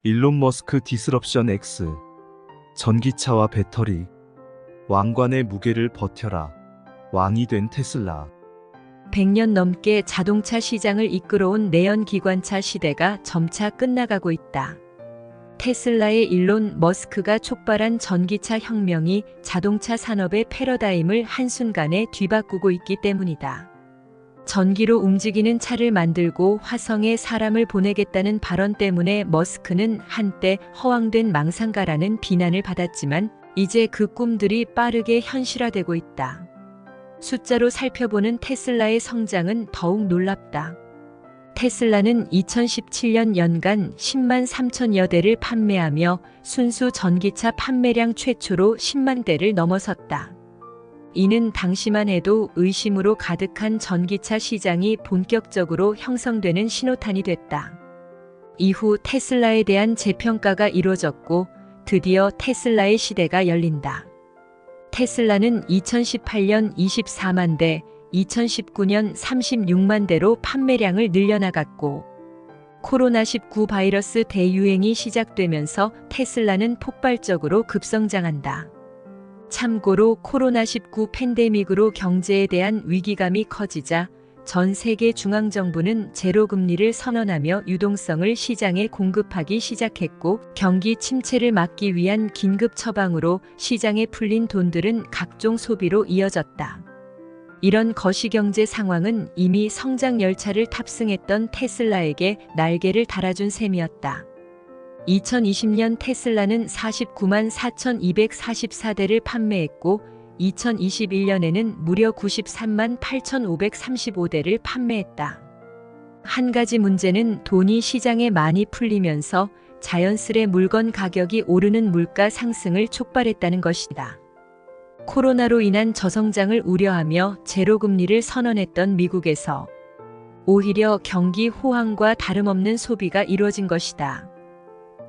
일론 머스크 디스럽션 X. 전기차와 배터리. 왕관의 무게를 버텨라. 왕이 된 테슬라. 100년 넘게 자동차 시장을 이끌어온 내연기관차 시대가 점차 끝나가고 있다. 테슬라의 일론 머스크가 촉발한 전기차 혁명이 자동차 산업의 패러다임을 한순간에 뒤바꾸고 있기 때문이다. 전기로 움직이는 차를 만들고 화성에 사람을 보내겠다는 발언 때문에 머스크는 한때 허황된 망상가라는 비난을 받았지만 이제 그 꿈들이 빠르게 현실화되고 있다. 숫자로 살펴보는 테슬라의 성장은 더욱 놀랍다. 테슬라는 2017년 연간 10만 3천여 대를 판매하며 순수 전기차 판매량 최초로 10만 대를 넘어섰다. 이는 당시만 해도 의심으로 가득한 전기차 시장이 본격적으로 형성되는 신호탄이 됐다. 이후 테슬라에 대한 재평가가 이루어졌고 드디어 테슬라의 시대가 열린다. 테슬라는 2018년 24만 대, 2019년 36만 대로 판매량을 늘려나갔고 코로나19 바이러스 대유행이 시작되면서 테슬라는 폭발적으로 급성장한다. 참고로 코로나19 팬데믹으로 경제에 대한 위기감이 커지자 전 세계 중앙정부는 제로금리를 선언하며 유동성을 시장에 공급하기 시작했고 경기 침체를 막기 위한 긴급 처방으로 시장에 풀린 돈들은 각종 소비로 이어졌다. 이런 거시경제 상황은 이미 성장 열차를 탑승했던 테슬라에게 날개를 달아준 셈이었다. 2020년 테슬라는 49만 4,244대를 판매했고 2021년에는 무려 93만 8,535대를 판매했다. 한 가지 문제는 돈이 시장에 많이 풀리면서 자연스레 물건 가격이 오르는 물가 상승을 촉발했다는 것이다. 코로나로 인한 저성장을 우려하며 제로금리를 선언했던 미국에서 오히려 경기 호황과 다름없는 소비가 이루어진 것이다.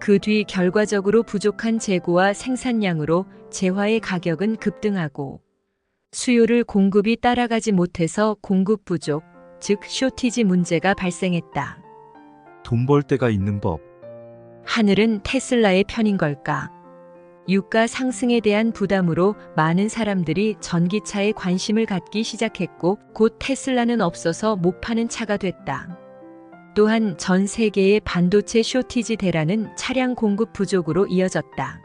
그 뒤 결과적으로 부족한 재고와 생산량으로 재화의 가격은 급등하고 수요를 공급이 따라가지 못해서 공급 부족, 즉 쇼티지 문제가 발생했다. 돈 벌 데가 있는 법. 하늘은 테슬라의 편인 걸까? 유가 상승에 대한 부담으로 많은 사람들이 전기차에 관심을 갖기 시작했고 곧 테슬라는 없어서 못 파는 차가 됐다. 또한 전 세계의 반도체 쇼티지 대란은 차량 공급 부족으로 이어졌다.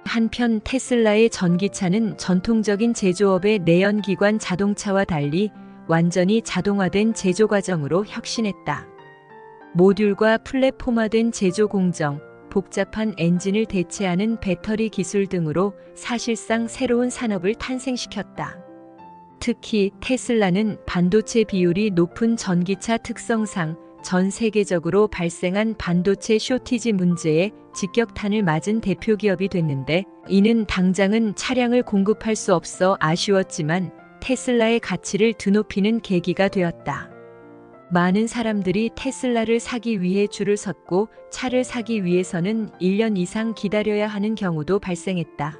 한편 테슬라의 전기차는 전통적인 제조업의 내연기관 자동차와 달리 완전히 자동화된 제조 과정으로 혁신했다. 모듈과 플랫폼화된 제조 공정, 복잡한 엔진을 대체하는 배터리 기술 등으로 사실상 새로운 산업을 탄생시켰다. 특히 테슬라는 반도체 비율이 높은 전기차 특성상 전 세계적으로 발생한 반도체 쇼티지 문제에 직격탄을 맞은 대표 기업이 됐는데 이는 당장은 차량을 공급할 수 없어 아쉬웠지만 테슬라의 가치를 드높이는 계기가 되었다. 많은 사람들이 테슬라를 사기 위해 줄을 섰고 차를 사기 위해서는 1년 이상 기다려야 하는 경우도 발생했다.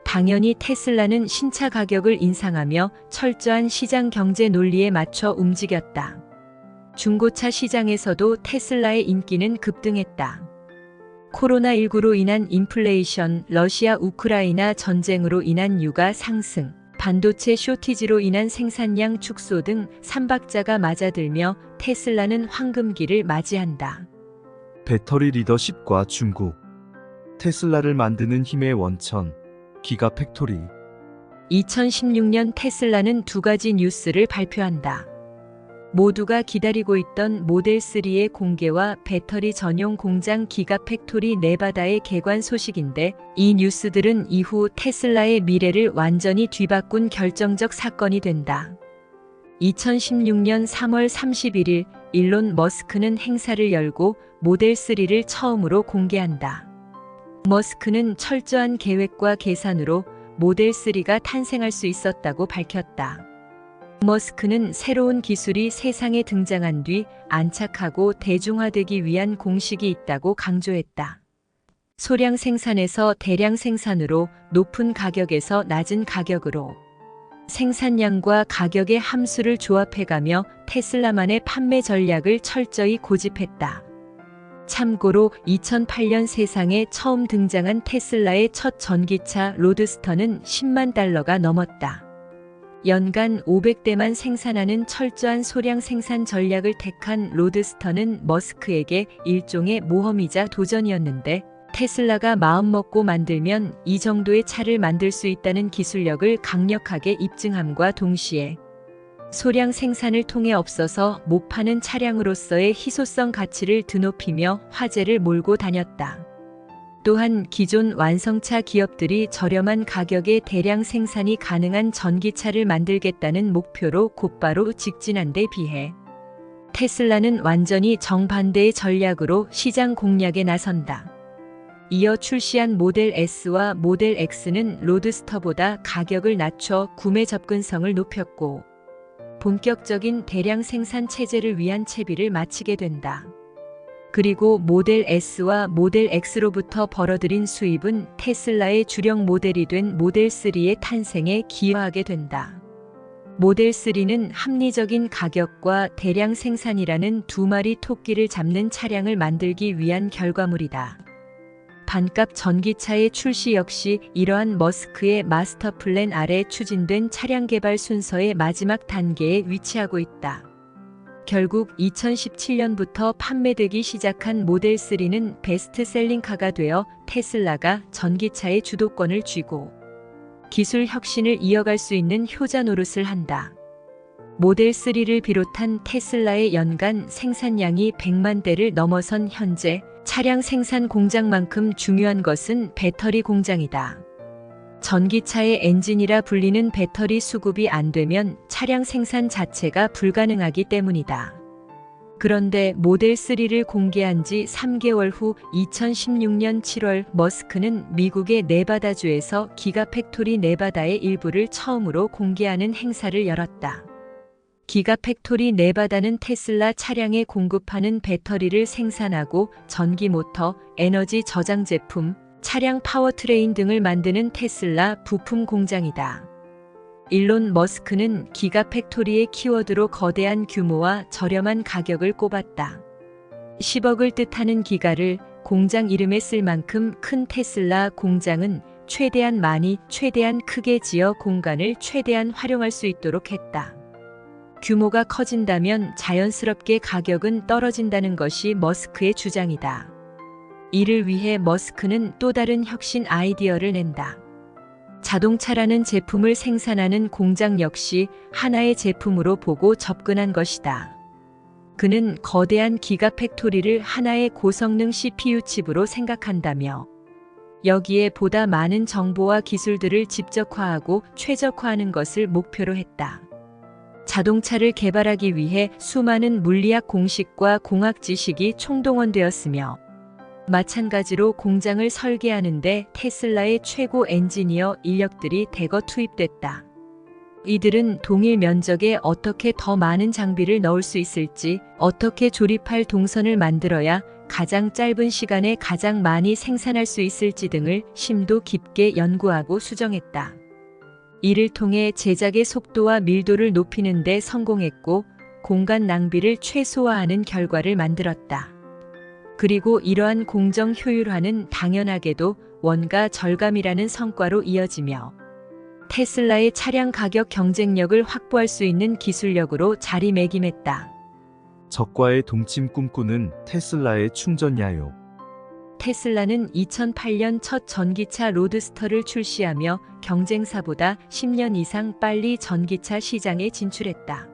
당연히 테슬라는 신차 가격을 인상하며 철저한 시장 경제 논리에 맞춰 움직였다. 중고차 시장에서도 테슬라의 인기는 급등했다. 코로나19로 인한 인플레이션, 러시아 우크라이나 전쟁으로 인한 유가 상승, 반도체 쇼티지로 인한 생산량 축소 등 삼박자가 맞아들며 테슬라는 황금기를 맞이한다. 배터리 리더십과 중국. 테슬라를 만드는 힘의 원천. 기가팩토리. 2016년 테슬라는 두 가지 뉴스를 발표한다. 모두가 기다리고 있던 모델3의 공개와 배터리 전용 공장 기가팩토리 네바다의 개관 소식인데 이 뉴스들은 이후 테슬라의 미래를 완전히 뒤바꾼 결정적 사건이 된다. 2016년 3월 31일 일론 머스크는 행사를 열고 모델3를 처음으로 공개한다. 머스크는 철저한 계획과 계산으로 모델3가 탄생할 수 있었다고 밝혔다. 머스크는 새로운 기술이 세상에 등장한 뒤 안착하고 대중화되기 위한 공식이 있다고 강조했다. 소량 생산에서 대량 생산으로 높은 가격에서 낮은 가격으로 생산량과 가격의 함수를 조합해가며 테슬라만의 판매 전략을 철저히 고집했다. 참고로 2008년 세상에 처음 등장한 테슬라의 첫 전기차 로드스터는 10만 달러가 넘었다. 연간 500대만 생산하는 철저한 소량 생산 전략을 택한 로드스터는 머스크에게 일종의 모험이자 도전이었는데, 테슬라가 마음먹고 만들면 이 정도의 차를 만들 수 있다는 기술력을 강력하게 입증함과 동시에 소량 생산을 통해 없어서 못 파는 차량으로서의 희소성 가치를 드높이며 화제를 몰고 다녔다. 또한 기존 완성차 기업들이 저렴한 가격에 대량 생산이 가능한 전기차를 만들겠다는 목표로 곧바로 직진한 데 비해 테슬라는 완전히 정반대의 전략으로 시장 공략에 나선다. 이어 출시한 모델 S와 모델 X는 로드스터보다 가격을 낮춰 구매 접근성을 높였고, 본격적인 대량 생산 체제를 위한 채비를 마치게 된다. 그리고 모델 S와 모델 X로부터 벌어들인 수입은 테슬라의 주력 모델이 된 모델 3의 탄생에 기여하게 된다. 모델 3는 합리적인 가격과 대량 생산이라는 두 마리 토끼를 잡는 차량을 만들기 위한 결과물이다. 반값 전기차의 출시 역시 이러한 머스크의 마스터 플랜 아래 추진된 차량 개발 순서의 마지막 단계에 위치하고 있다. 결국 2017년부터 판매되기 시작한 모델 3는 베스트셀링카가 되어 테슬라가 전기차의 주도권을 쥐고 기술 혁신을 이어갈 수 있는 효자 노릇을 한다. 모델 3를 비롯한 테슬라의 연간 생산량이 100만 대를 넘어선 현재 차량 생산 공장만큼 중요한 것은 배터리 공장이다. 전기차의 엔진이라 불리는 배터리 수급이 안 되면 차량 생산 자체가 불가능하기 때문이다. 그런데 모델 3를 공개한 지 3개월 후 2016년 7월 머스크는 미국의 네바다주에서 기가팩토리 네바다의 일부를 처음으로 공개하는 행사를 열었다. 기가팩토리 네바다는 테슬라 차량에 공급하는 배터리를 생산하고 전기 모터, 에너지 저장 제품, 차량 파워트레인 등을 만드는 테슬라 부품 공장이다. 일론 머스크는 기가팩토리의 키워드로 거대한 규모와 저렴한 가격을 꼽았다. 10억을 뜻하는 기가를 공장 이름에 쓸 만큼 큰 테슬라 공장은 최대한 많이, 최대한 크게 지어 공간을 최대한 활용할 수 있도록 했다. 규모가 커진다면 자연스럽게 가격은 떨어진다는 것이 머스크의 주장이다. 이를 위해 머스크는 또 다른 혁신 아이디어를 낸다. 자동차라는 제품을 생산하는 공장 역시 하나의 제품으로 보고 접근한 것이다. 그는 거대한 기가팩토리를 하나의 고성능 CPU 칩으로 생각한다며 여기에 보다 많은 정보와 기술들을 집적화하고 최적화하는 것을 목표로 했다. 자동차를 개발하기 위해 수많은 물리학 공식과 공학 지식이 총동원되었으며 마찬가지로 공장을 설계하는데 테슬라의 최고 엔지니어 인력들이 대거 투입됐다. 이들은 동일 면적에 어떻게 더 많은 장비를 넣을 수 있을지, 어떻게 조립할 동선을 만들어야 가장 짧은 시간에 가장 많이 생산할 수 있을지 등을 심도 깊게 연구하고 수정했다. 이를 통해 제작의 속도와 밀도를 높이는 데 성공했고 공간 낭비를 최소화하는 결과를 만들었다. 그리고 이러한 공정 효율화는 당연하게도 원가 절감이라는 성과로 이어지며 테슬라의 차량 가격 경쟁력을 확보할 수 있는 기술력으로 자리매김했다. 적과의 동침 꿈꾸는 테슬라의 충전야요. 테슬라는 2008년 첫 전기차 로드스터를 출시하며 경쟁사보다 10년 이상 빨리 전기차 시장에 진출했다.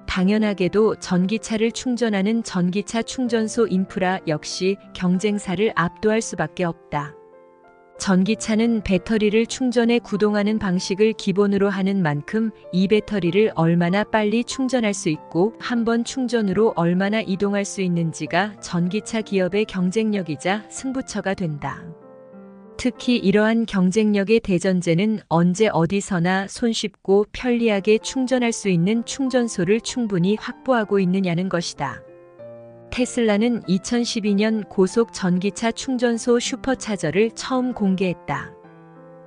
당연하게도 전기차를 충전하는 전기차 충전소 인프라 역시 경쟁사를 압도할 수밖에 없다. 전기차는 배터리를 충전에 구동하는 방식을 기본으로 하는 만큼 이 배터리를 얼마나 빨리 충전할 수 있고 한 번 충전으로 얼마나 이동할 수 있는지가 전기차 기업의 경쟁력이자 승부처가 된다. 특히 이러한 경쟁력의 대전제는 언제 어디서나 손쉽고 편리하게 충전할 수 있는 충전소를 충분히 확보하고 있느냐는 것이다. 테슬라는 2012년 고속 전기차 충전소 슈퍼차저를 처음 공개했다.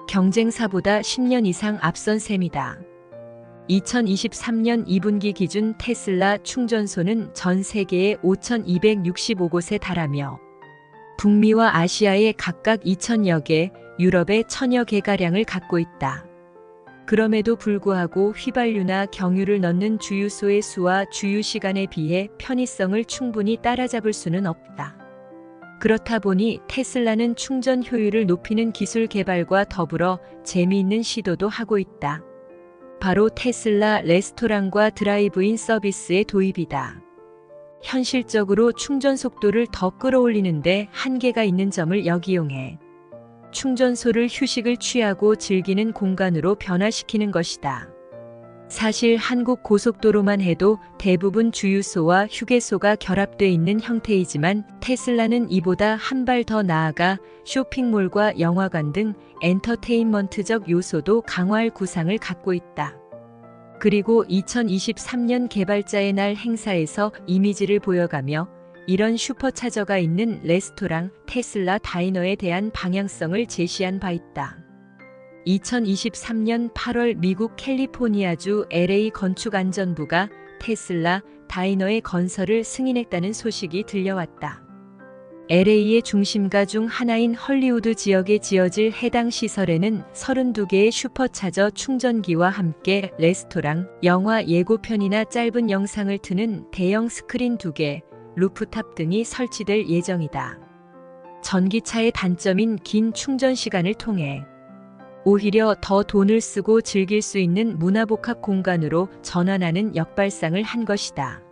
경쟁사보다 10년 이상 앞선 셈이다. 2023년 2분기 기준 테슬라 충전소는 전 세계에 5,265곳에 달하며 북미와 아시아에 각각 2,000여 개, 유럽에 1,000여 개가량을 갖고 있다. 그럼에도 불구하고 휘발유나 경유를 넣는 주유소의 수와 주유 시간에 비해 편의성을 충분히 따라잡을 수는 없다. 그렇다 보니 테슬라는 충전 효율을 높이는 기술 개발과 더불어 재미있는 시도도 하고 있다. 바로 테슬라 레스토랑과 드라이브인 서비스의 도입이다. 현실적으로 충전 속도를 더 끌어올리는데 한계가 있는 점을 역이용해 충전소를 휴식을 취하고 즐기는 공간으로 변화시키는 것이다. 사실 한국 고속도로만 해도 대부분 주유소와 휴게소가 결합돼 있는 형태이지만 테슬라는 이보다 한 발 더 나아가 쇼핑몰과 영화관 등 엔터테인먼트적 요소도 강화할 구상을 갖고 있다. 그리고 2023년 개발자의 날 행사에서 이미지를 보여가며 이런 슈퍼차저가 있는 레스토랑 테슬라 다이너에 대한 방향성을 제시한 바 있다. 2023년 8월 미국 캘리포니아주 LA 건축안전부가 테슬라 다이너의 건설을 승인했다는 소식이 들려왔다. LA의 중심가 중 하나인 헐리우드 지역에 지어질 해당 시설에는 32개의 슈퍼차저 충전기와 함께 레스토랑, 영화 예고편이나 짧은 영상을 트는 대형 스크린 2개, 루프탑 등이 설치될 예정이다. 전기차의 단점인 긴 충전 시간을 통해 오히려 더 돈을 쓰고 즐길 수 있는 문화복합 공간으로 전환하는 역발상을 한 것이다.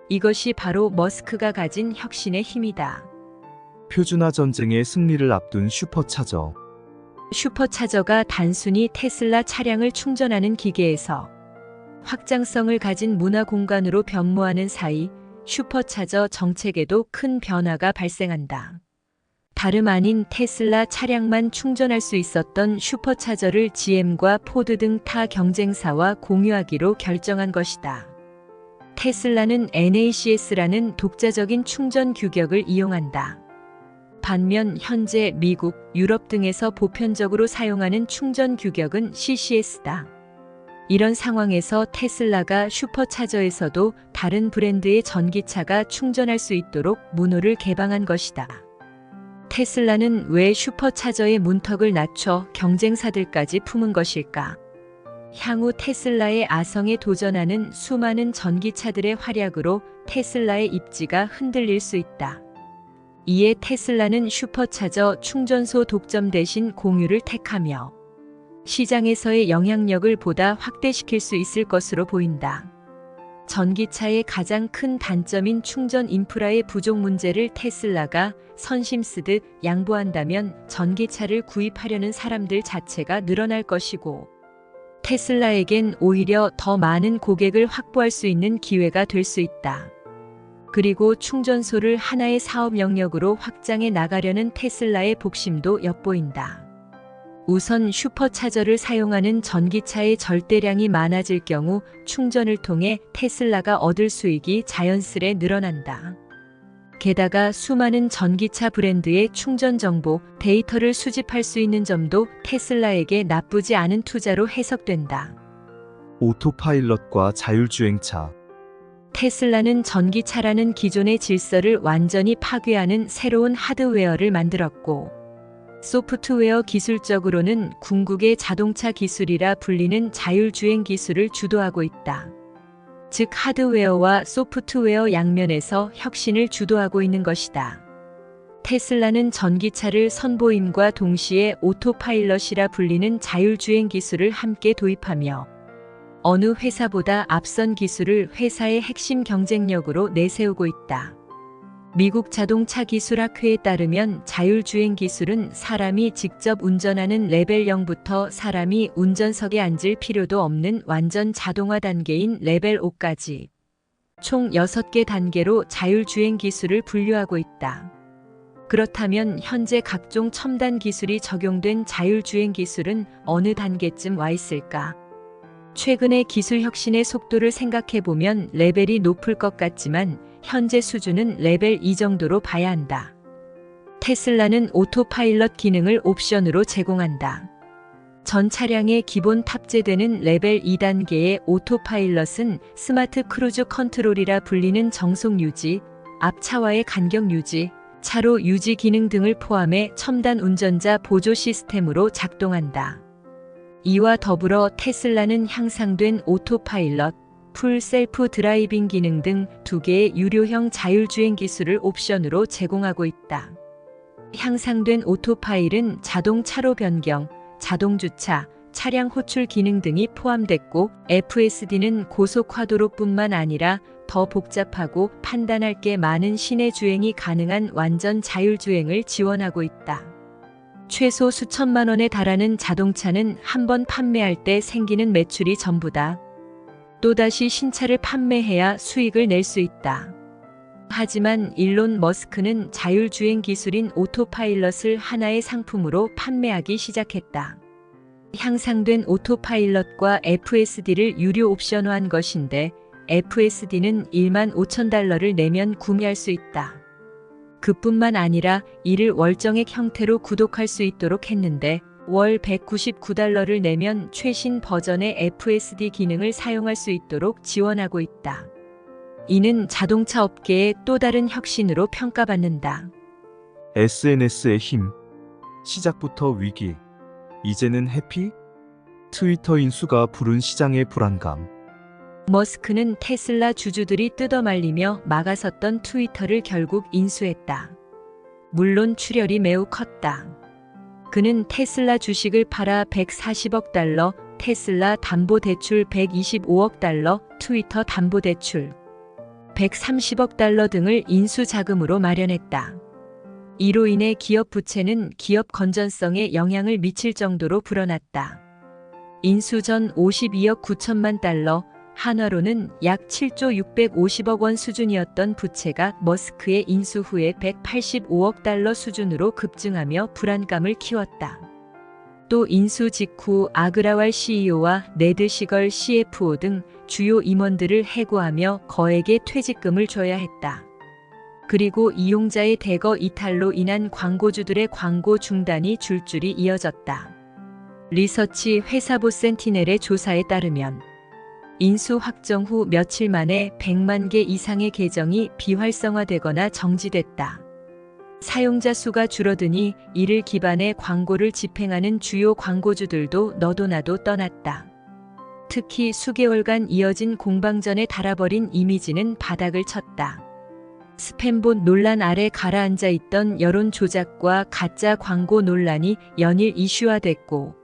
이것이 바로 머스크가 가진 혁신의 힘이다. 표준화 전쟁의 승리를 앞둔 슈퍼차저. 슈퍼차저가 단순히 테슬라 차량을 충전하는 기계에서 확장성을 가진 문화 공간으로 변모하는 사이 슈퍼차저 정책에도 큰 변화가 발생한다. 다름 아닌 테슬라 차량만 충전할 수 있었던 슈퍼차저를 GM과 포드 등 타 경쟁사와 공유하기로 결정한 것이다. 테슬라는 NACS라는 독자적인 충전 규격을 이용한다. 반면 현재 미국, 유럽 등에서 보편적으로 사용하는 충전 규격은 CCS다. 이런 상황에서 테슬라가 슈퍼차저에서도 다른 브랜드의 전기차가 충전할 수 있도록 문호를 개방한 것이다. 테슬라는 왜 슈퍼차저의 문턱을 낮춰 경쟁사들까지 품은 것일까? 향후 테슬라의 아성에 도전하는 수많은 전기차들의 활약으로 테슬라의 입지가 흔들릴 수 있다. 이에 테슬라는 슈퍼차저 충전소 독점 대신 공유를 택하며 시장에서의 영향력을 보다 확대시킬 수 있을 것으로 보인다. 전기차의 가장 큰 단점인 충전 인프라의 부족 문제를 테슬라가 선심 쓰듯 양보한다면 전기차를 구입하려는 사람들 자체가 늘어날 것이고 테슬라에겐 오히려 더 많은 고객을 확보할 수 있는 기회가 될 수 있다. 그리고 충전소를 하나의 사업 영역으로 확장해 나가려는 테슬라의 복심도 엿보인다. 우선 슈퍼차저를 사용하는 전기차의 절대량이 많아질 경우 충전을 통해 테슬라가 얻을 수익이 자연스레 늘어난다. 게다가 수많은 전기차 브랜드의 충전 정보, 데이터를 수집할 수 있는 점도 테슬라에게 나쁘지 않은 투자로 해석된다. 오토파일럿과 자율주행차. 테슬라는 전기차라는 기존의 질서를 완전히 파괴하는 새로운 하드웨어를 만들었고, 소프트웨어 기술적으로는 궁극의 자동차 기술이라 불리는 자율주행 기술을 주도하고 있다. 즉 하드웨어와 소프트웨어 양면에서 혁신을 주도하고 있는 것이다. 테슬라는 전기차를 선보임과 동시에 오토파일럿이라 불리는 자율주행 기술을 함께 도입하며 어느 회사보다 앞선 기술을 회사의 핵심 경쟁력으로 내세우고 있다. 미국 자동차 기술학회에 따르면 자율주행 기술은 사람이 직접 운전하는 레벨 0부터 사람이 운전석에 앉을 필요도 없는 완전 자동화 단계인 레벨 5까지 총 6개 단계로 자율주행 기술을 분류하고 있다. 그렇다면 현재 각종 첨단 기술이 적용된 자율주행 기술은 어느 단계쯤 와 있을까? 최근의 기술 혁신의 속도를 생각해보면 레벨이 높을 것 같지만 현재 수준은 레벨 2 정도로 봐야 한다. 테슬라는 오토파일럿 기능을 옵션으로 제공한다. 전 차량에 기본 탑재되는 레벨 2단계의 오토파일럿은 스마트 크루즈 컨트롤이라 불리는 정속 유지, 앞 차와의 간격 유지, 차로 유지 기능 등을 포함해 첨단 운전자 보조 시스템으로 작동한다. 이와 더불어 테슬라는 향상된 오토파일럿, 풀 셀프 드라이빙 기능 등 2개의 유료형 자율주행 기술을 옵션으로 제공하고 있다. 향상된 오토파일은 자동 차로 변경, 자동 주차, 차량 호출 기능 등이 포함됐고 FSD는 고속 화도로뿐만 아니라 더 복잡하고 판단할 게 많은 시내 주행이 가능한 완전 자율주행을 지원하고 있다. 최소 수천만 원에 달하는 자동차는 한 번 판매할 때 생기는 매출이 전부다. 또다시 신차를 판매해야 수익을 낼 수 있다. 하지만 일론 머스크는 자율주행 기술인 오토파일럿을 하나의 상품으로 판매하기 시작했다. 향상된 오토파일럿과 FSD를 유료 옵션화한 것인데 FSD는 15,000달러를 내면 구매할 수 있다. 그뿐만 아니라 이를 월정액 형태로 구독할 수 있도록 했는데 월 199달러를 내면 최신 버전의 FSD 기능을 사용할 수 있도록 지원하고 있다. 이는 자동차 업계의 또 다른 혁신으로 평가받는다. SNS의 힘. 시작부터 위기. 이제는 해피? 트위터 인수가 부른 시장의 불안감. 머스크는 테슬라 주주들이 뜯어말리며 막아섰던 트위터를 결국 인수했다. 물론 출혈이 매우 컸다. 그는 테슬라 주식을 팔아 140억 달러, 테슬라 담보대출 125억 달러, 트위터 담보대출 130억 달러 등을 인수 자금으로 마련했다. 이로 인해 기업 부채는 기업 건전성에 영향을 미칠 정도로 불어났다. 인수 전 52억 9천만 달러, 한화로는 약 7조 650억 원 수준이었던 부채가 머스크의 인수 후에 185억 달러 수준으로 급증하며 불안감을 키웠다. 또 인수 직후 아그라왈 CEO와 네드 시걸 CFO 등 주요 임원들을 해고하며 거액의 퇴직금을 줘야 했다. 그리고 이용자의 대거 이탈로 인한 광고주들의 광고 중단이 줄줄이 이어졌다. 리서치 회사보 센티넬의 조사에 따르면 인수 확정 후 며칠 만에 100만 개 이상의 계정이 비활성화되거나 정지됐다. 사용자 수가 줄어드니 이를 기반해 광고를 집행하는 주요 광고주들도 너도 나도 떠났다. 특히 수개월간 이어진 공방전에 달아버린 이미지는 바닥을 쳤다. 스팸봇 논란 아래 가라앉아 있던 여론 조작과 가짜 광고 논란이 연일 이슈화됐고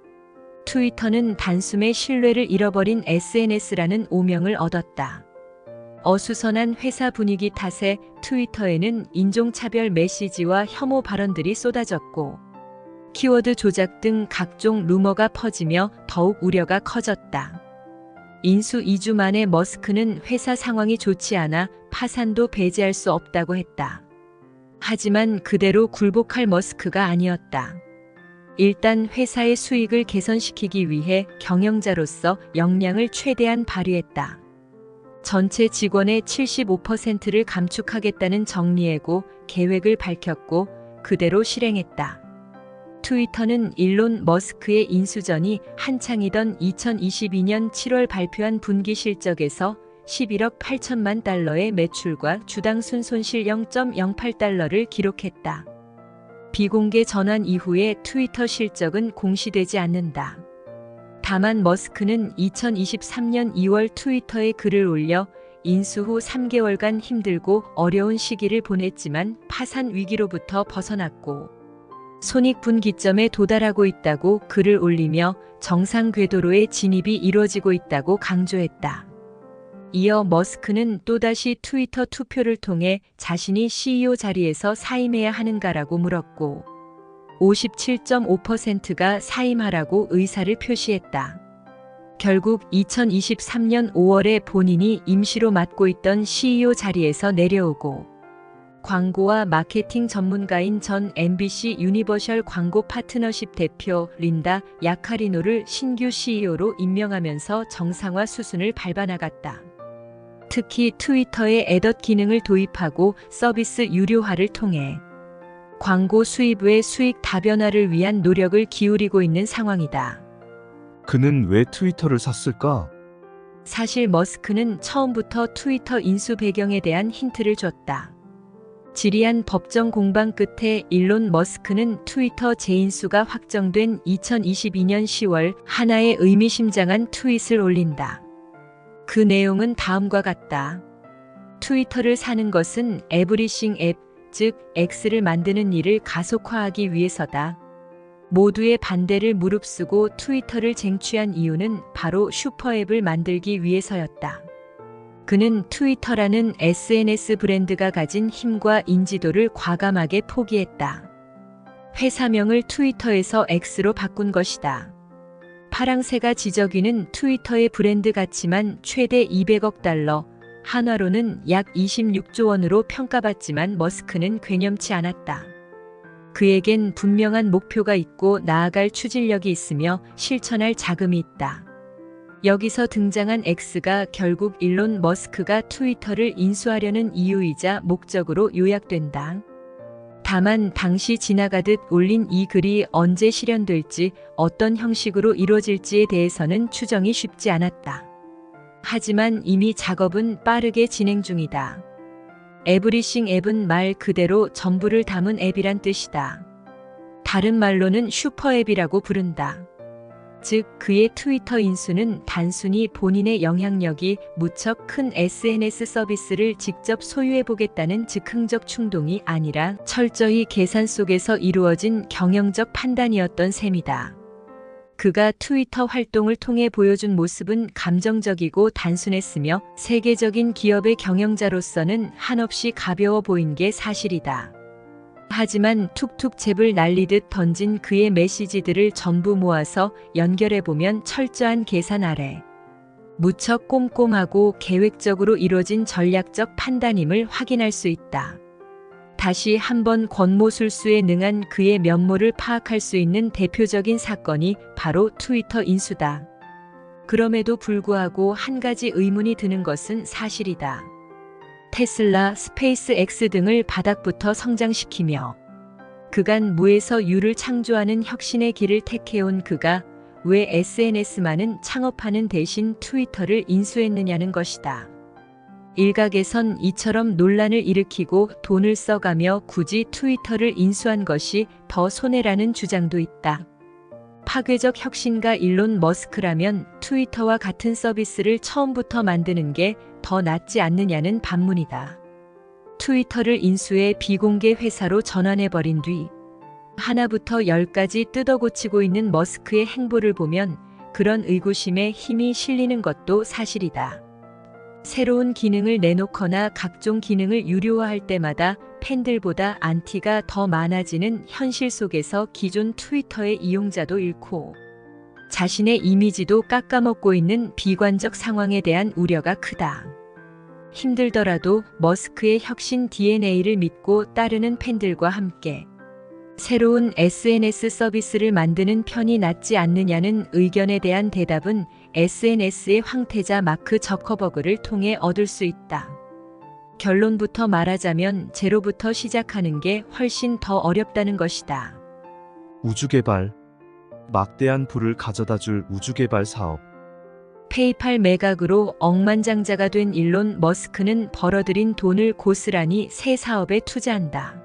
트위터는 단숨에 신뢰를 잃어버린 SNS라는 오명을 얻었다. 어수선한 회사 분위기 탓에 트위터에는 인종차별 메시지와 혐오 발언들이 쏟아졌고 키워드 조작 등 각종 루머가 퍼지며 더욱 우려가 커졌다. 인수 2주 만에 머스크는 회사 상황이 좋지 않아 파산도 배제할 수 없다고 했다. 하지만 그대로 굴복할 머스크가 아니었다. 일단 회사의 수익을 개선시키기 위해 경영자로서 역량을 최대한 발휘했다. 전체 직원의 75%를 감축하겠다는 정리해고 계획을 밝혔고 그대로 실행했다. 트위터는 일론 머스크의 인수 전이 한창이던 2022년 7월 발표한 분기 실적에서 11억 8천만 달러의 매출과 주당 순손실 0.08달러를 기록했다. 비공개 전환 이후에 트위터 실적은 공시되지 않는다. 다만 머스크는 2023년 2월 트위터에 글을 올려 인수 후 3개월간 힘들고 어려운 시기를 보냈지만 파산 위기로부터 벗어났고 손익분기점에 도달하고 있다고 글을 올리며 정상 궤도로의 진입이 이루어지고 있다고 강조했다. 이어 머스크는 또다시 트위터 투표를 통해 자신이 CEO 자리에서 사임해야 하는가라고 물었고 57.5%가 사임하라고 의사를 표시했다. 결국 2023년 5월에 본인이 임시로 맡고 있던 CEO 자리에서 내려오고 광고와 마케팅 전문가인 전 MBC 유니버셜 광고 파트너십 대표 린다 야카리노를 신규 CEO로 임명하면서 정상화 수순을 밟아나갔다. 특히 트위터에 애덧 기능을 도입하고 서비스 유료화를 통해 광고 수입 외 수익 다변화를 위한 노력을 기울이고 있는 상황이다. 그는 왜 트위터를 샀을까? 사실 머스크는 처음부터 트위터 인수 배경에 대한 힌트를 줬다. 지리한 법정 공방 끝에 일론 머스크는 트위터 재인수가 확정된 2022년 10월 하나의 의미심장한 트윗을 올린다. 그 내용은 다음과 같다. 트위터를 사는 것은 에브리싱 앱, 즉 X를 만드는 일을 가속화하기 위해서다. 모두의 반대를 무릅쓰고 트위터를 쟁취한 이유는 바로 슈퍼앱을 만들기 위해서였다. 그는 트위터라는 SNS 브랜드가 가진 힘과 인지도를 과감하게 포기했다. 회사명을 트위터에서 X로 바꾼 것이다. 파랑새가 지저귀는 트위터의 브랜드 가치만 최대 200억 달러, 한화로는 약 26조 원으로 평가받지만 머스크는 괴념치 않았다. 그에겐 분명한 목표가 있고 나아갈 추진력이 있으며 실천할 자금이 있다. 여기서 등장한 X가 결국 일론 머스크가 트위터를 인수하려는 이유이자 목적으로 요약된다. 다만 당시 지나가듯 올린 이 글이 언제 실현될지 어떤 형식으로 이루어질지에 대해서는 추정이 쉽지 않았다. 하지만 이미 작업은 빠르게 진행 중이다. 에브리싱 앱은 말 그대로 전부를 담은 앱이란 뜻이다. 다른 말로는 슈퍼앱이라고 부른다. 즉 그의 트위터 인수는 단순히 본인의 영향력이 무척 큰 SNS 서비스를 직접 소유해보겠다는 즉흥적 충동이 아니라 철저히 계산 속에서 이루어진 경영적 판단이었던 셈이다. 그가 트위터 활동을 통해 보여준 모습은 감정적이고 단순했으며 세계적인 기업의 경영자로서는 한없이 가벼워 보인 게 사실이다. 하지만 툭툭 잽을 날리듯 던진 그의 메시지들을 전부 모아서 연결해보면 철저한 계산 아래 무척 꼼꼼하고 계획적으로 이루어진 전략적 판단임을 확인할 수 있다. 다시 한번 권모술수에 능한 그의 면모를 파악할 수 있는 대표적인 사건이 바로 트위터 인수다. 그럼에도 불구하고 한 가지 의문이 드는 것은 사실이다. 테슬라, 스페이스X 등을 바닥부터 성장시키며 그간 무에서 유를 창조하는 혁신의 길을 택해온 그가 왜 SNS만은 창업하는 대신 트위터를 인수했느냐는 것이다. 일각에선 이처럼 논란을 일으키고 돈을 써가며 굳이 트위터를 인수한 것이 더 손해라는 주장도 있다. 파괴적 혁신가 일론 머스크라면 트위터와 같은 서비스를 처음부터 만드는 게 더 낫지 않느냐는 반문이다. 트위터를 인수해 비공개 회사로 전환해버린 뒤 하나부터 열까지 뜯어고치고 있는 머스크의 행보를 보면 그런 의구심에 힘이 실리는 것도 사실이다. 새로운 기능을 내놓거나 각종 기능을 유료화할 때마다 팬들보다 안티가 더 많아지는 현실 속에서 기존 트위터의 이용자도 잃고 자신의 이미지도 깎아먹고 있는 비관적 상황에 대한 우려가 크다. 힘들더라도 머스크의 혁신 DNA를 믿고 따르는 팬들과 함께 새로운 SNS 서비스를 만드는 편이 낫지 않느냐는 의견에 대한 대답은 SNS의 황태자 마크 저커버그를 통해 얻을 수 있다. 결론부터 말하자면 제로부터 시작하는 게 훨씬 더 어렵다는 것이다. 우주개발. 막대한 부를 가져다줄 우주개발 사업. 페이팔 매각으로 억만장자가 된 일론 머스크는 벌어들인 돈을 고스란히 새 사업에 투자한다.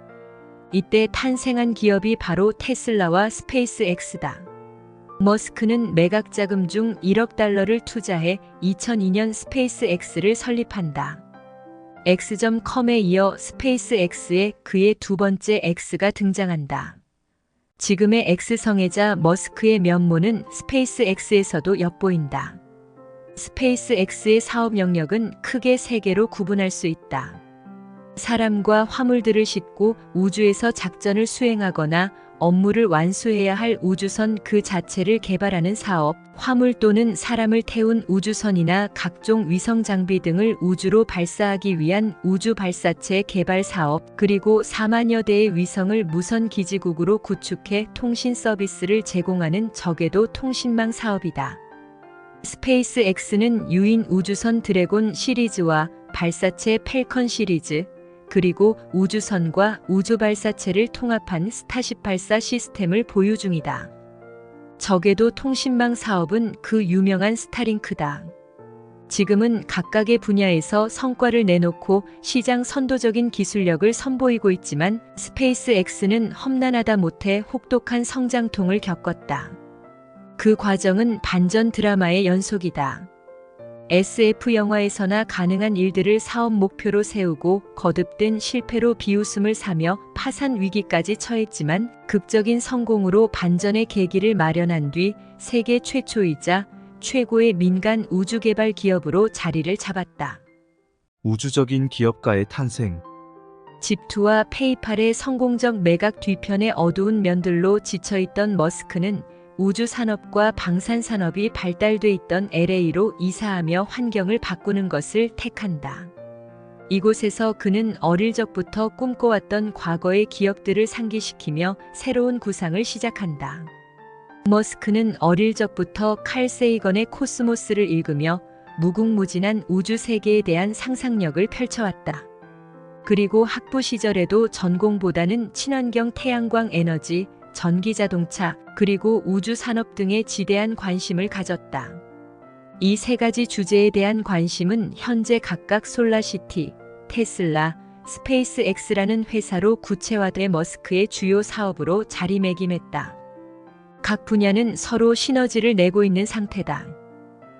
이때 탄생한 기업이 바로 테슬라와 스페이스X다. 머스크는 매각 자금 중 1억 달러를 투자해 2002년 스페이스X를 설립한다. X.com에 이어 스페이스X에 그의 두 번째 X가 등장한다. 지금의 X성애자 머스크의 면모는 스페이스X에서도 엿보인다. 스페이스X의 사업 영역은 크게 세 개로 구분할 수 있다. 사람과 화물들을 싣고 우주에서 작전을 수행하거나 업무를 완수해야 할 우주선 그 자체를 개발하는 사업, 화물 또는 사람을 태운 우주선이나 각종 위성 장비 등을 우주로 발사하기 위한 우주 발사체 개발 사업, 그리고 4만여 대의 위성을 무선 기지국으로 구축해 통신 서비스를 제공하는 저궤도 통신망 사업이다. 스페이스X는 유인 우주선 드래곤 시리즈와 발사체 펠컨 시리즈, 그리고 우주선과 우주 발사체를 통합한 스타쉽 발사 시스템을 보유 중이다. 적에도 통신망 사업은 그 유명한 스타링크다. 지금은 각각의 분야에서 성과를 내놓고 시장 선도적인 기술력을 선보이고 있지만 스페이스X는 험난하다 못해 혹독한 성장통을 겪었다. 그 과정은 반전 드라마의 연속이다. SF 영화에서나 가능한 일들을 사업 목표로 세우고 거듭된 실패로 비웃음을 사며 파산 위기까지 처했지만 극적인 성공으로 반전의 계기를 마련한 뒤 세계 최초이자 최고의 민간 우주개발 기업으로 자리를 잡았다. 우주적인 기업가의 탄생. 집투와 페이팔의 성공적 매각 뒤편의 어두운 면들로 지쳐있던 머스크는 우주 산업과 방산 산업이 발달돼 있던 LA로 이사하며 환경을 바꾸는 것을 택한다. 이곳에서 그는 어릴 적부터 꿈꿔왔던 과거의 기억들을 상기시키며 새로운 구상을 시작한다. 머스크는 어릴 적부터 칼 세이건의 코스모스를 읽으며 무궁무진한 우주 세계에 대한 상상력을 펼쳐왔다. 그리고 학부 시절에도 전공보다는 친환경 태양광 에너지, 전기자동차, 그리고 우주 산업 등에 지대한 관심을 가졌다. 이 세 가지 주제에 대한 관심은 현재 각각 솔라시티, 테슬라, 스페이스X라는 회사로 구체화돼 머스크의 주요 사업으로 자리매김했다. 각 분야는 서로 시너지를 내고 있는 상태다.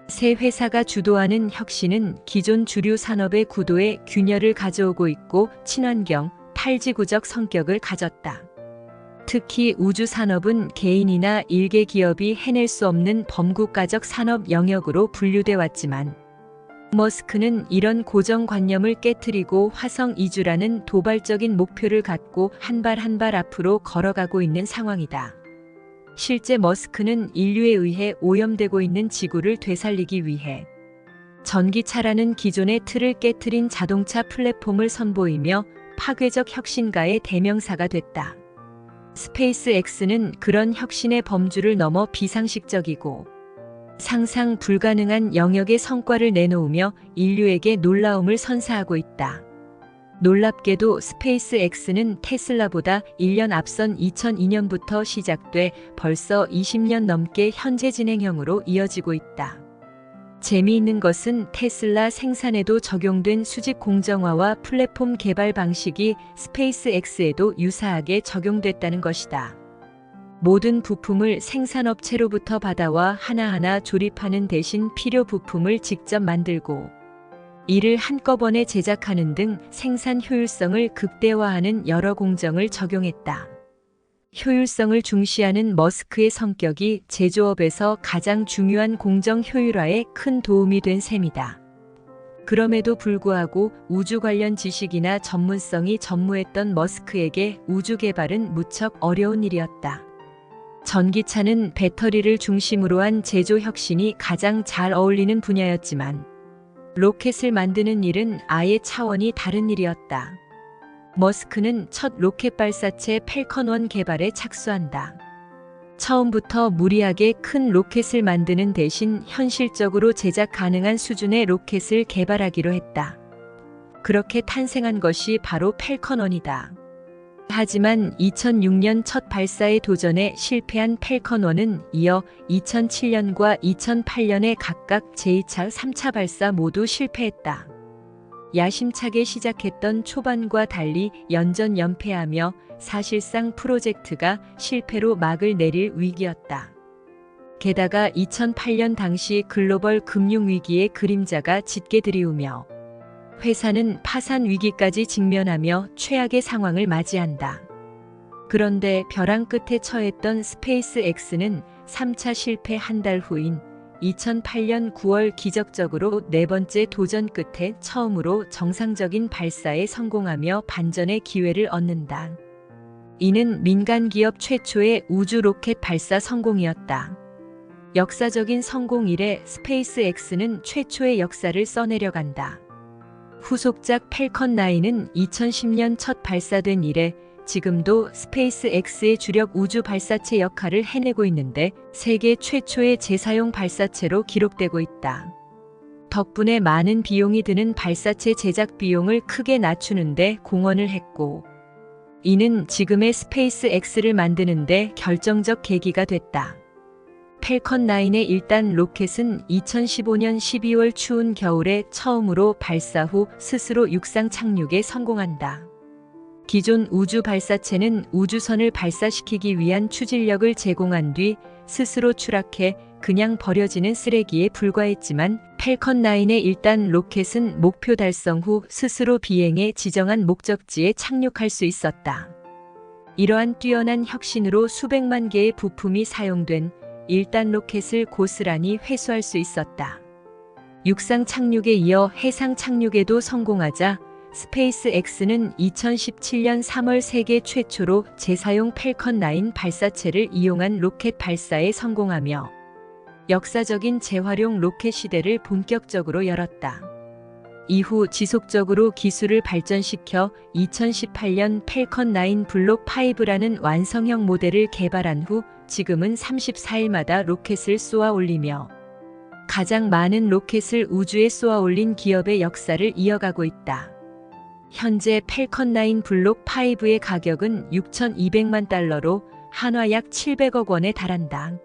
세 회사가 주도하는 혁신은 기존 주류 산업의 구도에 균열을 가져오고 있고 친환경, 탈지구적 성격을 가졌다. 특히 우주 산업은 개인이나 일개 기업이 해낼 수 없는 범국가적 산업 영역으로 분류돼 왔지만 머스크는 이런 고정관념을 깨트리고 화성 이주라는 도발적인 목표를 갖고 한 발 한 발 앞으로 걸어가고 있는 상황이다. 실제 머스크는 인류에 의해 오염되고 있는 지구를 되살리기 위해 전기차라는 기존의 틀을 깨트린 자동차 플랫폼을 선보이며 파괴적 혁신가의 대명사가 됐다. 스페이스X는 그런 혁신의 범주를 넘어 비상식적이고 상상 불가능한 영역의 성과를 내놓으며 인류에게 놀라움을 선사하고 있다. 놀랍게도 스페이스X는 테슬라보다 1년 앞선 2002년부터 시작돼 벌써 20년 넘게 현재 진행형으로 이어지고 있다. 재미있는 것은 테슬라 생산에도 적용된 수직 공정화와 플랫폼 개발 방식이 스페이스X에도 유사하게 적용됐다는 것이다. 모든 부품을 생산업체로부터 받아와 하나하나 조립하는 대신 필요 부품을 직접 만들고 이를 한꺼번에 제작하는 등 생산 효율성을 극대화하는 여러 공정을 적용했다. 효율성을 중시하는 머스크의 성격이 제조업에서 가장 중요한 공정 효율화에 큰 도움이 된 셈이다. 그럼에도 불구하고 우주 관련 지식이나 전문성이 전무했던 머스크에게 우주 개발은 무척 어려운 일이었다. 전기차는 배터리를 중심으로 한 제조 혁신이 가장 잘 어울리는 분야였지만 로켓을 만드는 일은 아예 차원이 다른 일이었다. 머스크는 첫 로켓 발사체 팰컨 1 개발에 착수한다. 처음부터 무리하게 큰 로켓을 만드는 대신 현실적으로 제작 가능한 수준의 로켓을 개발하기로 했다. 그렇게 탄생한 것이 바로 팰컨 1이다. 하지만 2006년 첫 발사의 도전에 실패한 팰컨 1은 이어 2007년과 2008년에 각각 제2차, 3차 발사 모두 실패했다. 야심차게 시작했던 초반과 달리 연전연패하며 사실상 프로젝트가 실패로 막을 내릴 위기였다. 게다가 2008년 당시 글로벌 금융위기의 그림자가 짙게 드리우며 회사는 파산 위기까지 직면하며 최악의 상황을 맞이한다. 그런데 벼랑 끝에 처했던 스페이스X는 3차 실패 한 달 후인 2008년 9월 기적적으로 네 번째 도전 끝에 처음으로 정상적인 발사에 성공하며 반전의 기회를 얻는다. 이는 민간 기업 최초의 우주 로켓 발사 성공이었다. 역사적인 성공 이래 스페이스X는 최초의 역사를 써내려간다. 후속작 팰컨 9은 2010년 첫 발사된 이래 지금도 스페이스X의 주력 우주 발사체 역할을 해내고 있는데 세계 최초의 재사용 발사체로 기록되고 있다. 덕분에 많은 비용이 드는 발사체 제작 비용을 크게 낮추는데 공헌을 했고 이는 지금의 스페이스X를 만드는데 결정적 계기가 됐다. 펠컨 9의 1단 로켓은 2015년 12월 추운 겨울에 처음으로 발사 후 스스로 육상 착륙에 성공한다. 기존 우주 발사체는 우주선을 발사시키기 위한 추진력을 제공한 뒤 스스로 추락해 그냥 버려지는 쓰레기에 불과했지만 펠컨 9의 1단 로켓은 목표 달성 후 스스로 비행해 지정한 목적지에 착륙할 수 있었다. 이러한 뛰어난 혁신으로 수백만 개의 부품이 사용된 1단 로켓을 고스란히 회수할 수 있었다. 육상 착륙에 이어 해상 착륙에도 성공하자 스페이스X는 2017년 3월 세계 최초로 재사용 펠컨 9 발사체를 이용한 로켓 발사에 성공하며 역사적인 재활용 로켓 시대를 본격적으로 열었다. 이후 지속적으로 기술을 발전시켜 2018년 펠컨 9 블록 5라는 완성형 모델을 개발한 후 지금은 34일마다 로켓을 쏘아 올리며 가장 많은 로켓을 우주에 쏘아 올린 기업의 역사를 이어가고 있다. 현재 펠컨 9 블록 5의 가격은 6,200만 달러로 한화 약 700억 원에 달한다.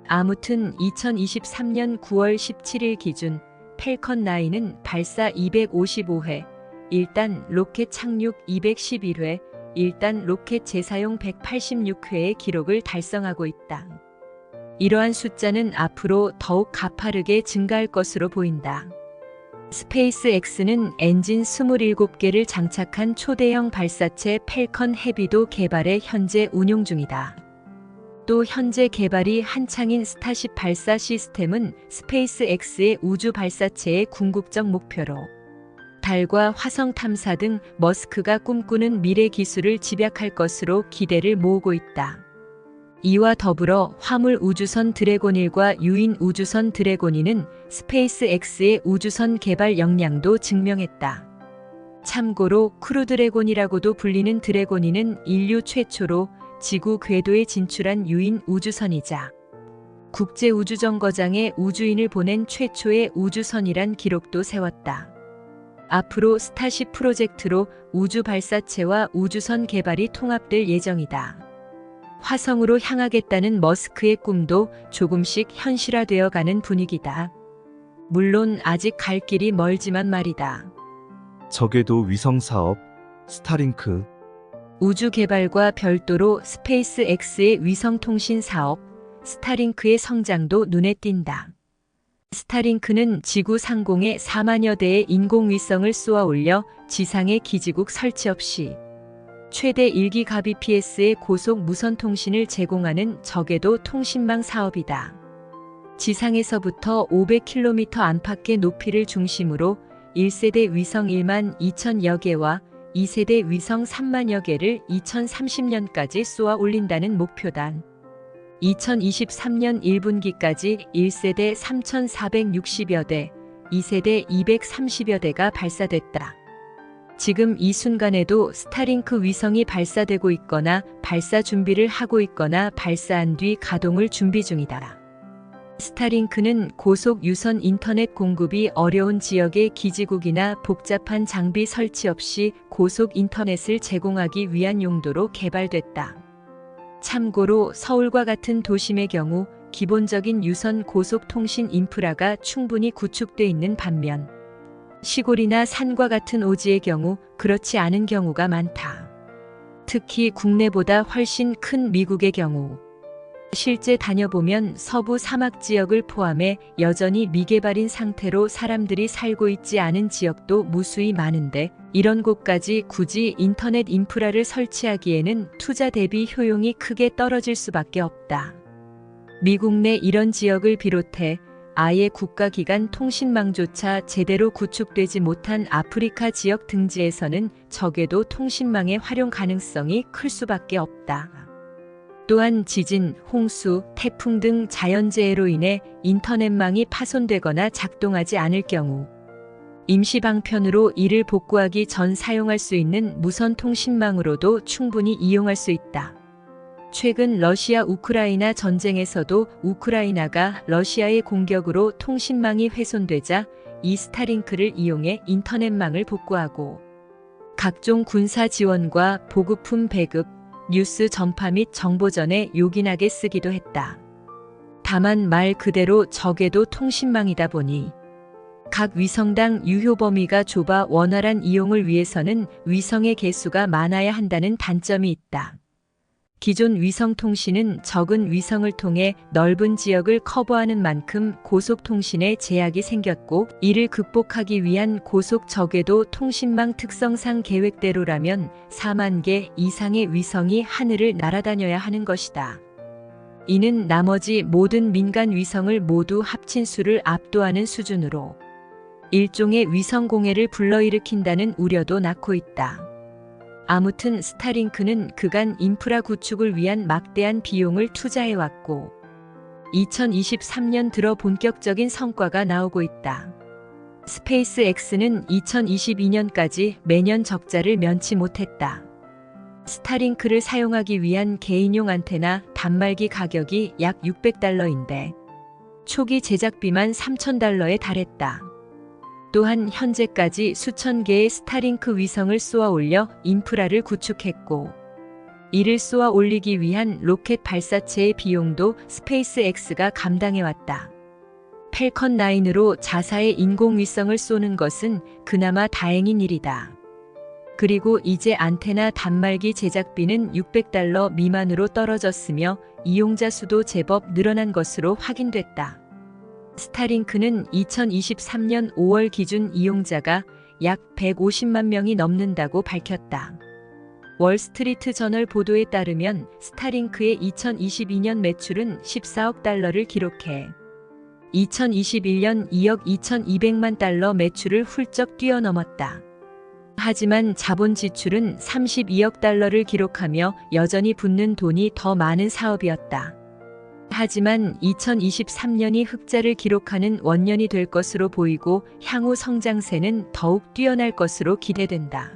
아무튼 2023년 9월 17일 기준 펠컨 9은 발사 255회, 1단 로켓 착륙 211회, 1단 로켓 재사용 186회의 기록을 달성하고 있다. 이러한 숫자는 앞으로 더욱 가파르게 증가할 것으로 보인다. 스페이스X는 엔진 27개를 장착한 초대형 발사체 펠컨 헤비도 개발해 현재 운용 중이다. 또 현재 개발이 한창인 스타쉽 발사 시스템은 스페이스X의 우주 발사체의 궁극적 목표로 달과 화성 탐사 등 머스크가 꿈꾸는 미래 기술을 집약할 것으로 기대를 모으고 있다. 이와 더불어 화물 우주선 드래곤1과 유인 우주선 드래곤2는 스페이스X의 우주선 개발 역량도 증명했다. 참고로 크루 드래곤이라고도 불리는 드래곤2는 인류 최초로 지구 궤도에 진출한 유인 우주선이자 국제우주정거장에 우주인을 보낸 최초의 우주선이란 기록도 세웠다. 앞으로 스타쉽 프로젝트로 우주 발사체와 우주선 개발이 통합될 예정이다. 화성으로 향하겠다는 머스크의 꿈도 조금씩 현실화되어 가는 분위기다. 물론 아직 갈 길이 멀지만 말이다. 저궤도 위성 사업, 스타링크, 우주 개발과 별도로 스페이스X의 위성통신 사업, 스타링크의 성장도 눈에 띈다. 스타링크는 지구 상공에 4만여 대의 인공위성을 쏘아 올려 지상에 기지국 설치 없이 최대 1기 kbps의 고속 무선 통신을 제공하는 저궤도 통신망 사업이다. 지상에서부터 500km 안팎의 높이를 중심으로 1세대 위성 1만 2천여 개와 2세대 위성 3만여 개를 2030년까지 쏘아 올린다는 목표다. 2023년 1분기까지 1세대 3,460여 대, 2세대 230여 대가 발사됐다. 지금 이 순간에도 스타링크 위성이 발사되고 있거나 발사 준비를 하고 있거나 발사한 뒤 가동을 준비 중이다. 스타링크는 고속 유선 인터넷 공급이 어려운 지역의 기지국이나 복잡한 장비 설치 없이 고속 인터넷을 제공하기 위한 용도로 개발됐다. 참고로 서울과 같은 도심의 경우 기본적인 유선 고속 통신 인프라가 충분히 구축돼 있는 반면 시골이나 산과 같은 오지의 경우 그렇지 않은 경우가 많다. 특히 국내보다 훨씬 큰 미국의 경우 실제 다녀보면 서부 사막 지역을 포함해 여전히 미개발인 상태로 사람들이 살고 있지 않은 지역도 무수히 많은데 이런 곳까지 굳이 인터넷 인프라를 설치하기에는 투자 대비 효용이 크게 떨어질 수밖에 없다. 미국 내 이런 지역을 비롯해 아예 국가기관 통신망조차 제대로 구축되지 못한 아프리카 지역 등지에서는 저궤도 통신망의 활용 가능성이 클 수밖에 없다. 또한 지진, 홍수, 태풍 등 자연재해로 인해 인터넷망이 파손되거나 작동하지 않을 경우 임시 방편으로 이를 복구하기 전 사용할 수 있는 무선 통신망으로도 충분히 이용할 수 있다. 최근 러시아 우크라이나 전쟁에서도 우크라이나가 러시아의 공격으로 통신망이 훼손되자 이 스타링크를 이용해 인터넷망을 복구하고 각종 군사 지원과 보급품 배급, 뉴스 전파 및 정보전에 요긴하게 쓰기도 했다. 다만 말 그대로 적외도 통신망이다 보니 각 위성당 유효 범위가 좁아 원활한 이용을 위해서는 위성의 개수가 많아야 한다는 단점이 있다. 기존 위성 통신은 적은 위성을 통해 넓은 지역을 커버하는 만큼 고속통신에 제약이 생겼고, 이를 극복하기 위한 고속 저궤도 통신망 특성상 계획대로라면 4만 개 이상의 위성이 하늘을 날아다녀야 하는 것이다. 이는 나머지 모든 민간 위성을 모두 합친 수를 압도하는 수준으로 일종의 위성 공해를 불러일으킨다는 우려도 낳고 있다. 아무튼 스타링크는 그간 인프라 구축을 위한 막대한 비용을 투자해왔고 2023년 들어 본격적인 성과가 나오고 있다. 스페이스X는 2022년까지 매년 적자를 면치 못했다. 스타링크를 사용하기 위한 개인용 안테나 단말기 가격이 약 $600인데 초기 제작비만 $3,000에 달했다. 또한 현재까지 수천 개의 스타링크 위성을 쏘아 올려 인프라를 구축했고, 이를 쏘아 올리기 위한 로켓 발사체의 비용도 스페이스X가 감당해왔다. 펠컨 9으로 자사의 인공위성을 쏘는 것은 그나마 다행인 일이다. 그리고 이제 안테나 단말기 제작비는 $600 미만으로 떨어졌으며 이용자 수도 제법 늘어난 것으로 확인됐다. 스타링크는 2023년 5월 기준 이용자가 약 150만 명이 넘는다고 밝혔다. 월스트리트 저널 보도에 따르면 스타링크의 2022년 매출은 $14억 기록해 2021년 2억 2,200만 달러 매출을 훌쩍 뛰어넘었다. 하지만 자본 지출은 $32억 기록하며 여전히 붓는 돈이 더 많은 사업이었다. 하지만 2023년이 흑자를 기록하는 원년이 될 것으로 보이고 향후 성장세는 더욱 뛰어날 것으로 기대된다.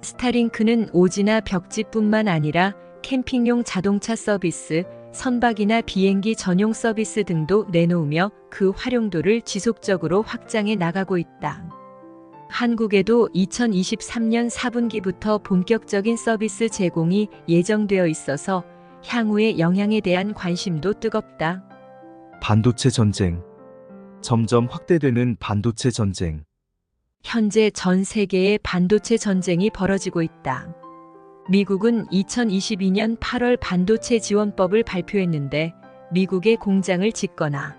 스타링크는 오지나 벽지뿐만 아니라 캠핑용 자동차 서비스, 선박이나 비행기 전용 서비스 등도 내놓으며 그 활용도를 지속적으로 확장해 나가고 있다. 한국에도 2023년 4분기부터 본격적인 서비스 제공이 예정되어 있어서 향후의 영향에 대한 관심도 뜨겁다. 반도체 전쟁. 점점 확대되는 반도체 전쟁. 현재 전 세계의 반도체 전쟁이 벌어지고 있다. 미국은 2022년 8월 반도체 지원법을 발표했는데 미국의 공장을 짓거나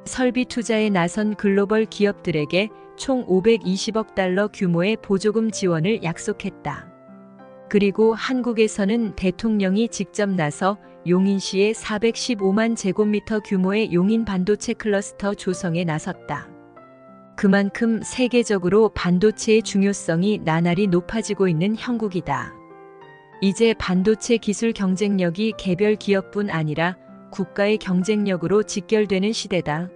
설비 투자에 나선 글로벌 기업들에게 총 $520억 규모의 보조금 지원을 약속했다. 그리고 한국에서는 대통령이 직접 나서 용인시에 415만 제곱미터 규모의 용인 반도체 클러스터 조성에 나섰다. 그만큼 세계적으로 반도체의 중요성이 나날이 높아지고 있는 형국이다. 이제 반도체 기술 경쟁력이 개별 기업뿐 아니라 국가의 경쟁력으로 직결되는 시대다.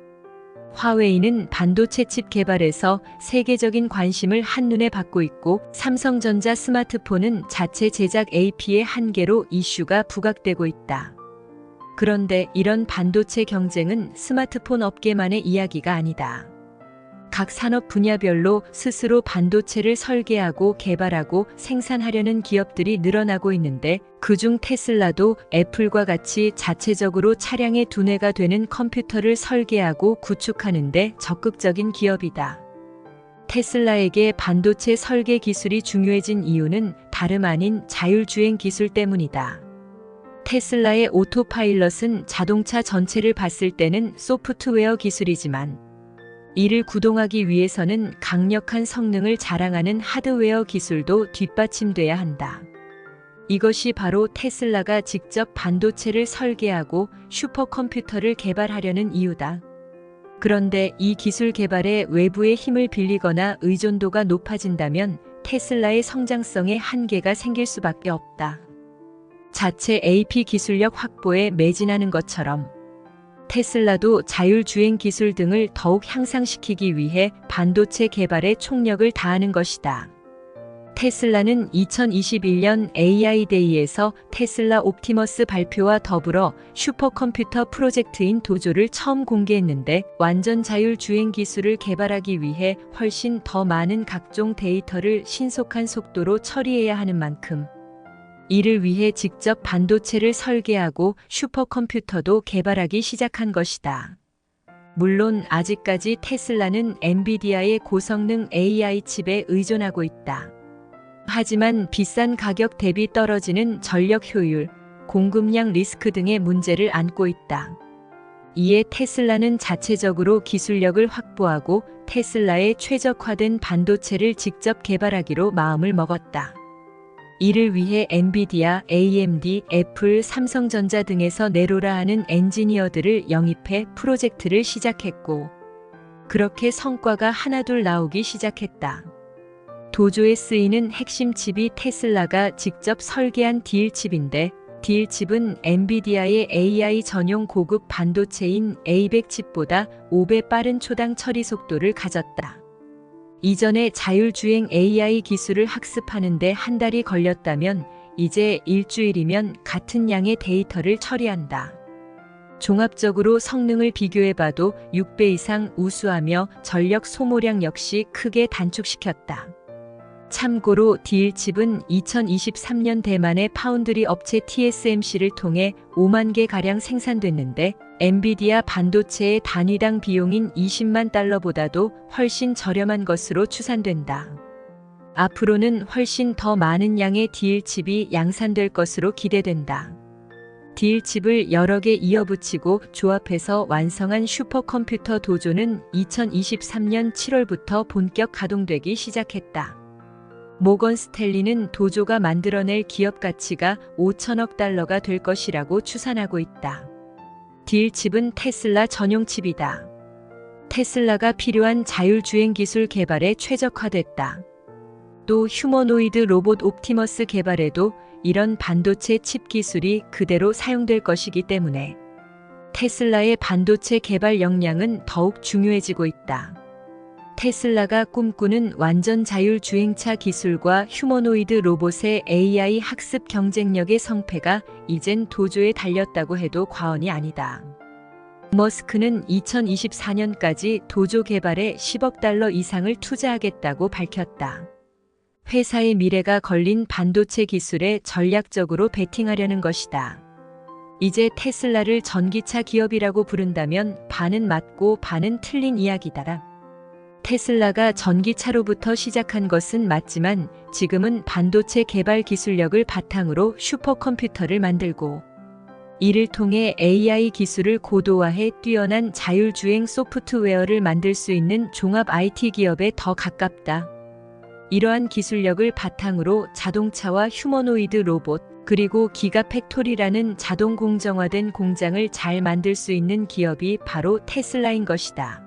화웨이는 반도체 칩 개발에서 세계적인 관심을 한눈에 받고 있고, 삼성전자 스마트폰은 자체 제작 AP의 한계로 이슈가 부각되고 있다. 그런데 이런 반도체 경쟁은 스마트폰 업계만의 이야기가 아니다. 각 산업 분야별로 스스로 반도체를 설계하고 개발하고 생산하려는 기업들이 늘어나고 있는데, 그중 테슬라도 애플과 같이 자체적으로 차량의 두뇌가 되는 컴퓨터를 설계하고 구축하는데 적극적인 기업이다. 테슬라에게 반도체 설계 기술이 중요해진 이유는 다름 아닌 자율주행 기술 때문이다. 테슬라의 오토파일럿은 자동차 전체를 봤을 때는 소프트웨어 기술이지만 이를 구동하기 위해서는 강력한 성능을 자랑하는 하드웨어 기술도 뒷받침돼야 한다. 이것이 바로 테슬라가 직접 반도체를 설계하고 슈퍼컴퓨터를 개발하려는 이유다. 그런데 이 기술 개발에 외부의 힘을 빌리거나 의존도가 높아진다면 테슬라의 성장성에 한계가 생길 수밖에 없다. 자체 AP 기술력 확보에 매진하는 것처럼 테슬라도 자율주행 기술 등을 더욱 향상시키기 위해 반도체 개발에 총력을 다하는 것이다. 테슬라는 2021년 AI 데이에서 테슬라 옵티머스 발표와 더불어 슈퍼컴퓨터 프로젝트인 도조를 처음 공개했는데, 완전 자율주행 기술을 개발하기 위해 훨씬 더 많은 각종 데이터를 신속한 속도로 처리해야 하는 만큼 이를 위해 직접 반도체를 설계하고 슈퍼컴퓨터도 개발하기 시작한 것이다. 물론 아직까지 테슬라는 엔비디아의 고성능 AI 칩에 의존하고 있다. 하지만 비싼 가격 대비 떨어지는 전력 효율, 공급량 리스크 등의 문제를 안고 있다. 이에 테슬라는 자체적으로 기술력을 확보하고 테슬라에 최적화된 반도체를 직접 개발하기로 마음을 먹었다. 이를 위해 엔비디아, AMD, 애플, 삼성전자 등에서 네로라 하는 엔지니어들을 영입해 프로젝트를 시작했고, 그렇게 성과가 하나둘 나오기 시작했다. 도조에 쓰이는 핵심 칩이 테슬라가 직접 설계한 딜칩인데, 딜칩은 엔비디아의 AI 전용 고급 반도체인 A100 칩보다 5배 빠른 초당 처리 속도를 가졌다. 이전에 자율주행 AI 기술을 학습하는 데 한 달이 걸렸다면 이제 일주일이면 같은 양의 데이터를 처리한다. 종합적으로 성능을 비교해봐도 6배 이상 우수하며 전력 소모량 역시 크게 단축시켰다. 참고로 딜칩은 2023년 대만의 파운드리 업체 TSMC를 통해 5만 개가량 생산됐는데 엔비디아 반도체의 단위당 비용인 $200,000보다도 훨씬 저렴한 것으로 추산된다. 앞으로는 훨씬 더 많은 양의 딜칩이 양산될 것으로 기대된다. 딜칩을 여러 개 이어붙이고 조합해서 완성한 슈퍼컴퓨터 도조는 2023년 7월부터 본격 가동되기 시작했다. 모건 스탠리는 도조가 만들어낼 기업 가치가 $5,000억 될 것이라고 추산하고 있다. 딜칩은 테슬라 전용 칩이다. 테슬라가 필요한 자율주행 기술 개발에 최적화됐다. 또 휴머노이드 로봇 옵티머스 개발에도 이런 반도체 칩 기술이 그대로 사용될 것이기 때문에 테슬라의 반도체 개발 역량은 더욱 중요해지고 있다. 테슬라가 꿈꾸는 완전 자율주행차 기술과 휴머노이드 로봇의 AI 학습 경쟁력의 성패가 이젠 도조에 달렸다고 해도 과언이 아니다. 머스크는 2024년까지 도조 개발에 $10억 이상을 투자하겠다고 밝혔다. 회사의 미래가 걸린 반도체 기술에 전략적으로 베팅하려는 것이다. 이제 테슬라를 전기차 기업이라고 부른다면 반은 맞고 반은 틀린 이야기다. 테슬라가 전기차로부터 시작한 것은 맞지만 지금은 반도체 개발 기술력을 바탕으로 슈퍼컴퓨터를 만들고 이를 통해 AI 기술을 고도화해 뛰어난 자율주행 소프트웨어를 만들 수 있는 종합 IT 기업에 더 가깝다. 이러한 기술력을 바탕으로 자동차와 휴머노이드 로봇, 그리고 기가팩토리라는 자동 공정화된 공장을 잘 만들 수 있는 기업이 바로 테슬라인 것이다.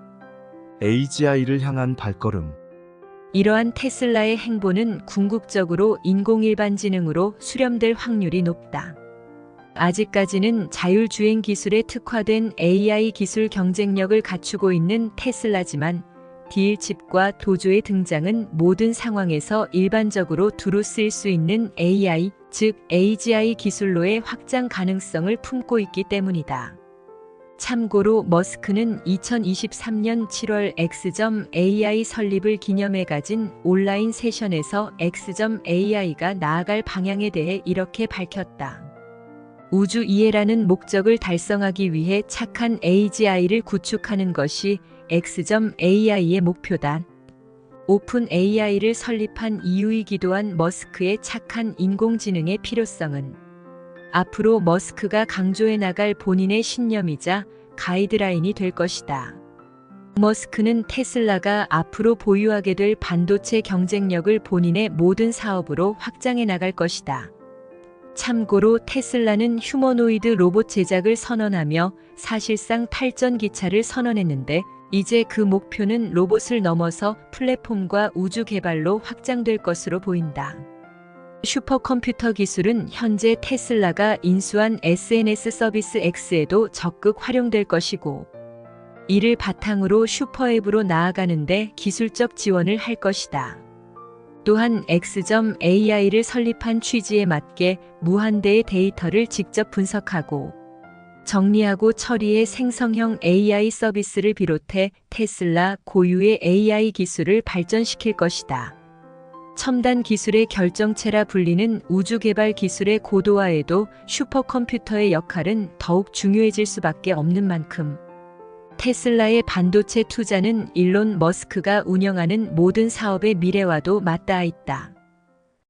AGI를 향한 발걸음. 이러한 테슬라의 행보는 궁극적으로 인공일반지능으로 수렴될 확률이 높다. 아직까지는 자율주행 기술에 특화된 AI 기술 경쟁력을 갖추고 있는 테슬라지만 딜칩과 도조의 등장은 모든 상황에서 일반적으로 두루 쓰일 수 있는 AI, 즉 AGI 기술로의 확장 가능성을 품고 있기 때문이다. 참고로 머스크는 2023년 7월 X.AI 설립을 기념해 가진 온라인 세션에서 X.AI가 나아갈 방향에 대해 이렇게 밝혔다. 우주 이해라는 목적을 달성하기 위해 착한 AGI를 구축하는 것이 X.AI의 목표다. 오픈 AI를 설립한 이유이기도 한 머스크의 착한 인공지능의 필요성은 앞으로 머스크가 강조해 나갈 본인의 신념이자 가이드라인이 될 것이다. 머스크는 테슬라가 앞으로 보유하게 될 반도체 경쟁력을 본인의 모든 사업으로 확장해 나갈 것이다. 참고로 테슬라는 휴머노이드 로봇 제작을 선언하며 사실상 탈전 기차를 선언했는데 이제 그 목표는 로봇을 넘어서 플랫폼과 우주 개발로 확장될 것으로 보인다. 슈퍼컴퓨터 기술은 현재 테슬라가 인수한 SNS 서비스 X에도 적극 활용될 것이고 이를 바탕으로 슈퍼앱으로 나아가는데 기술적 지원을 할 것이다. 또한 X.AI를 설립한 취지에 맞게 무한대의 데이터를 직접 분석하고 정리하고 처리해 생성형 AI 서비스를 비롯해 테슬라 고유의 AI 기술을 발전시킬 것이다. 첨단 기술의 결정체라 불리는 우주 개발 기술의 고도화에도 슈퍼컴퓨터의 역할은 더욱 중요해질 수밖에 없는 만큼 테슬라의 반도체 투자는 일론 머스크가 운영하는 모든 사업의 미래와도 맞닿아 있다.